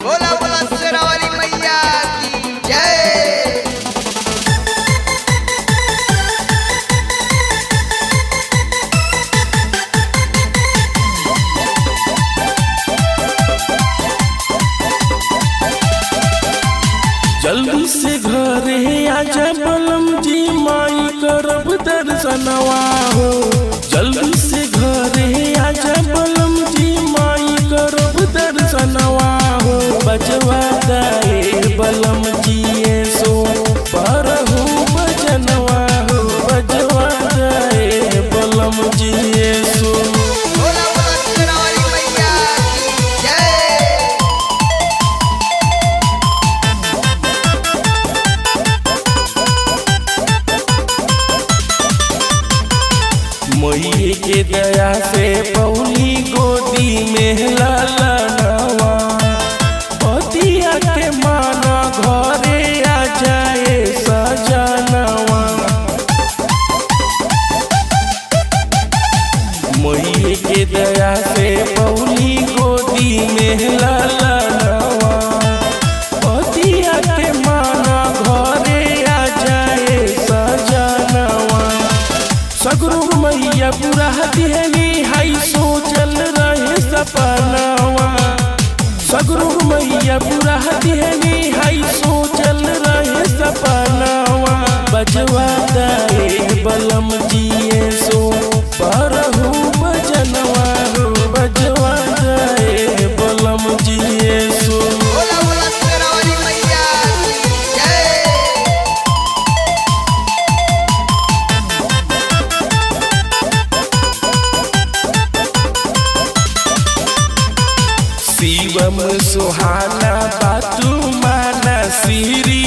बोला बोला शेरा वाली मैया की जय। जल्दी से घरे आजा बलम जी माई करब दर्शनवा हो। जल्दी से घरे आजा बलम जी माई करब दर्शनवा हो। बजवा दाए बलम जी सो परहु बजनवा हो। बजवा दाए बलम जी सो बोला बोला शेरा वाली मैया की जय। मोई के दया से पौली गोदी में लाला नवा। पतिया के माना घरे आ जाए सजनवा। मोई के दया से पौली गोदी में लाला नवा। पतिया के माना घरे आ जाए सजनवा। सगुरु मैया पूरा दिहनी हाई सोचल रहे सपनावा। सगुरु मैया पूरा दिहनी हाई सोचल रहे सपनावा। बजवा दाए बलम जी सो परहु बजनवा हो। बजवा दाए बलम जी सो बोला बोला शेरा वाली मैया की जय। शिवम सुहाना बातू माना श्री